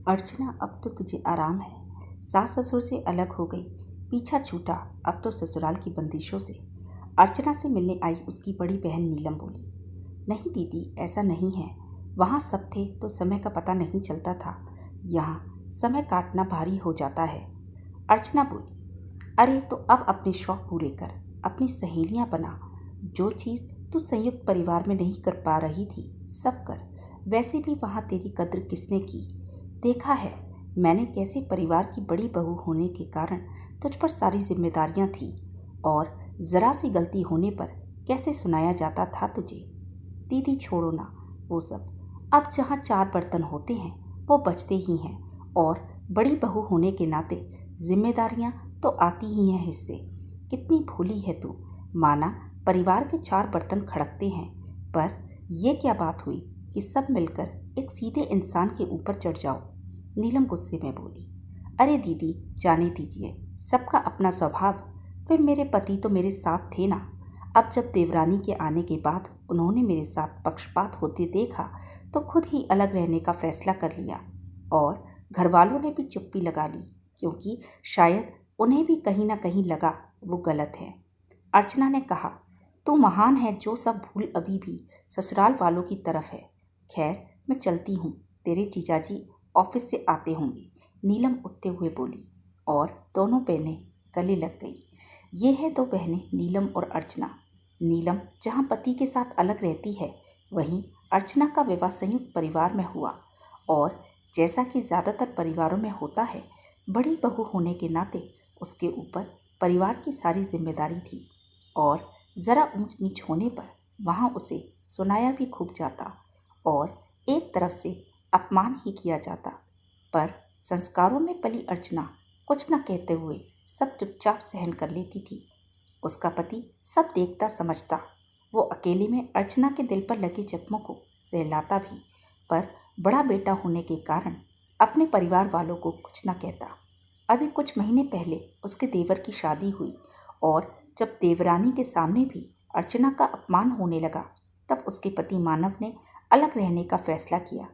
अर्चना, अब तो तुझे आराम है। सास ससुर से अलग हो गई, पीछा छूटा अब तो ससुराल की बंदिशों से। अर्चना से मिलने आई उसकी बड़ी बहन नीलम बोली, नहीं दीदी, ऐसा नहीं है। वहाँ सब थे तो समय का पता नहीं चलता था, यहाँ समय काटना भारी हो जाता है। अर्चना बोली, अरे तो अब अपने शौक पूरे कर, अपनी सहेलियाँ बना। जो चीज़ तू संयुक्त परिवार में नहीं कर पा रही थी सब कर। वैसे भी वहाँ तेरी कद्र किसने की? देखा है मैंने कैसे परिवार की बड़ी बहू होने के कारण तुझ पर सारी जिम्मेदारियां थी, और जरा सी गलती होने पर कैसे सुनाया जाता था तुझे। दीदी छोड़ो ना वो सब, अब जहाँ चार बर्तन होते हैं वो बचते ही हैं, और बड़ी बहू होने के नाते जिम्मेदारियां तो आती ही हैं हिस्से। कितनी भूली है तू। माना परिवार के चार बर्तन खड़कते हैं, पर यह क्या बात हुई कि सब मिलकर एक सीधे इंसान के ऊपर चढ़ जाओ। नीलम गुस्से में बोली, अरे दीदी जाने दीजिए, सबका अपना स्वभाव। फिर मेरे पति तो मेरे साथ थे ना। अब जब देवरानी के आने के बाद उन्होंने मेरे साथ पक्षपात होते देखा तो खुद ही अलग रहने का फैसला कर लिया, और घर वालों ने भी चुप्पी लगा ली, क्योंकि शायद उन्हें भी कहीं ना कहीं लगा वो गलत है। अर्चना ने कहा, तू महान है जो सब भूल अभी भी ससुराल वालों की तरफ है। खैर मैं चलती हूँ, तेरे जीजाजी ऑफिस से आते होंगे। नीलम उठते हुए बोली, और दोनों बहनें गले लग गई। ये है दो बहनें नीलम और अर्चना। नीलम जहाँ पति के साथ अलग रहती है, वहीं अर्चना का विवाह संयुक्त परिवार में हुआ, और जैसा कि ज़्यादातर परिवारों में होता है, बड़ी बहू होने के नाते उसके ऊपर परिवार की सारी जिम्मेदारी थी, और ज़रा ऊंच नीच होने पर वहाँ उसे सुनाया भी खूब जाता, और एक तरफ से अपमान ही किया जाता। पर संस्कारों में पली अर्चना कुछ न कहते हुए सब चुपचाप सहन कर लेती थी। उसका पति सब देखता समझता, वो अकेले में अर्चना के दिल पर लगे जख्मों को सहलाता भी, पर बड़ा बेटा होने के कारण अपने परिवार वालों को कुछ न कहता। अभी कुछ महीने पहले उसके देवर की शादी हुई, और जब देवरानी के सामने भी अर्चना का अपमान होने लगा, तब उसके पति मानव ने अलग रहने का फैसला किया,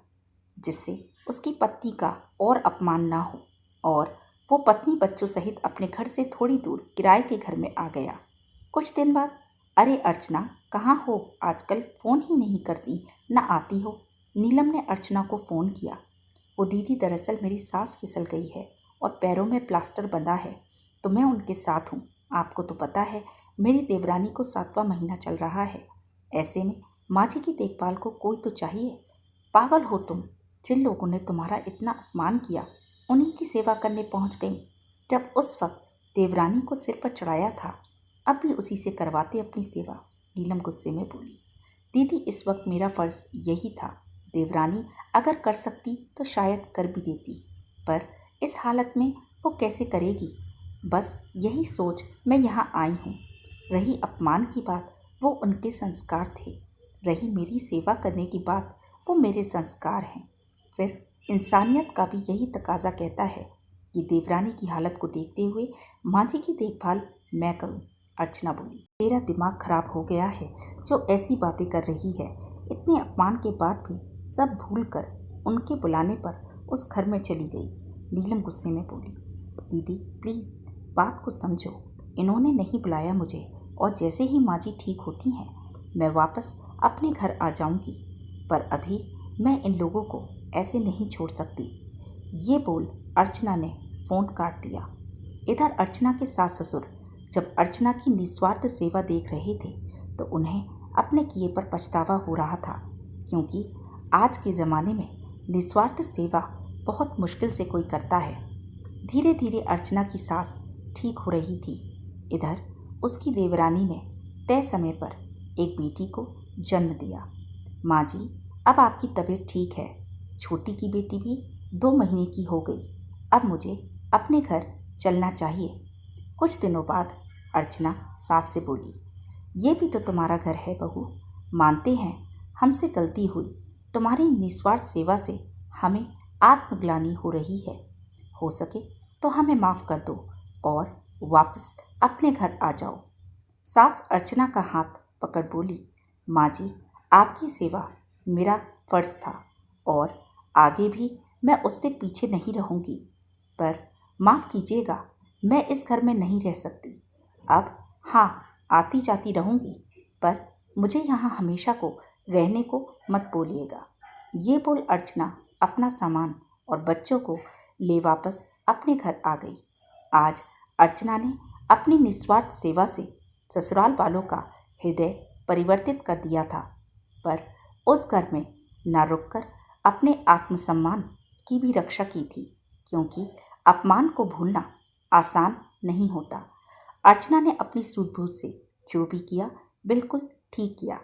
जिससे उसकी पत्नी का और अपमान ना हो, और वो पत्नी बच्चों सहित अपने घर से थोड़ी दूर किराए के घर में आ गया। कुछ दिन बाद, अरे अर्चना कहाँ हो, आजकल फ़ोन ही नहीं करती, न आती हो। नीलम ने अर्चना को फ़ोन किया। वो दीदी, दरअसल मेरी सांस फिसल गई है और पैरों में प्लास्टर बंधा है, तो मैं उनके साथ हूँ। आपको तो पता है मेरी देवरानी को 7वां महीना चल रहा है। ऐसे में माँ जी की देखभाल को कोई तो चाहिए। पागल हो तुम, जिन लोगों ने तुम्हारा इतना अपमान किया उन्हीं की सेवा करने पहुंच गई, जब उस वक्त देवरानी को सिर पर चढ़ाया था। अब भी उसी से करवाते अपनी सेवा। नीलम गुस्से में बोली, दीदी इस वक्त मेरा फ़र्ज़ यही था। देवरानी अगर कर सकती तो शायद कर भी देती, पर इस हालत में वो कैसे करेगी। बस यही सोच मैं यहाँ आई हूँ। रही अपमान की बात, वो उनके संस्कार थे। रही मेरी सेवा करने की बात, वो मेरे संस्कार हैं। फिर इंसानियत का भी यही तकाजा कहता है कि देवरानी की हालत को देखते हुए माँ जी की देखभाल मैं करूँ। अर्चना बोली, तेरा दिमाग खराब हो गया है जो ऐसी बातें कर रही है। इतने अपमान के बाद भी सब भूल कर उनके बुलाने पर उस घर में चली गई। नीलम गुस्से में बोली, दीदी प्लीज़ बात को समझो। इन्होंने नहीं बुलाया मुझे, और जैसे ही माँ जी ठीक होती हैं मैं वापस अपने घर आ जाऊंगी, पर अभी मैं इन लोगों को ऐसे नहीं छोड़ सकती। ये बोल अर्चना ने फ़ोन काट दिया। इधर अर्चना के सास ससुर जब अर्चना की निस्वार्थ सेवा देख रहे थे तो उन्हें अपने किए पर पछतावा हो रहा था, क्योंकि आज के ज़माने में निस्वार्थ सेवा बहुत मुश्किल से कोई करता है। धीरे धीरे अर्चना की सास ठीक हो रही थी। इधर उसकी देवरानी ने तय समय पर एक बेटी को जन्म दिया। माँ जी, अब आपकी तबीयत ठीक है। छोटी की बेटी भी 2 महीने की हो गई। अब मुझे अपने घर चलना चाहिए। कुछ दिनों बाद अर्चना सास से बोली, ये भी तो तुम्हारा घर है बहू। मानते हैं हमसे गलती हुई, तुम्हारी निस्वार्थ सेवा से हमें आत्मग्लानि हो रही है। हो सके तो हमें माफ़ कर दो और वापस अपने घर आ जाओ। सास अर्चना का हाथ पकड़ बोली, माँ जी आपकी सेवा मेरा फ़र्ज़ था, और आगे भी मैं उससे पीछे नहीं रहूंगी, पर माफ़ कीजिएगा, मैं इस घर में नहीं रह सकती। अब हाँ, आती जाती रहूंगी, पर मुझे यहाँ हमेशा को रहने को मत बोलिएगा। ये बोल अर्चना अपना सामान और बच्चों को ले वापस अपने घर आ गई। आज अर्चना ने अपनी निस्वार्थ सेवा से ससुराल वालों का हृदय परिवर्तित कर दिया था, पर उस घर में न रुककर अपने आत्मसम्मान की भी रक्षा की थी, क्योंकि अपमान को भूलना आसान नहीं होता। अर्चना ने अपनी सूझबूझ से जो भी किया बिल्कुल ठीक किया।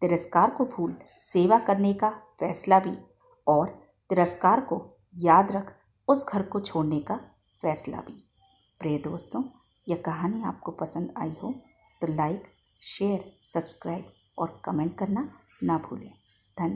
तिरस्कार को भूल सेवा करने का फैसला भी, और तिरस्कार को याद रख उस घर को छोड़ने का फैसला भी। प्रिय दोस्तों, यह कहानी आपको पसंद आई हो तो लाइक, शेयर, सब्सक्राइब और कमेंट करना ना भूलें। धन्यवाद।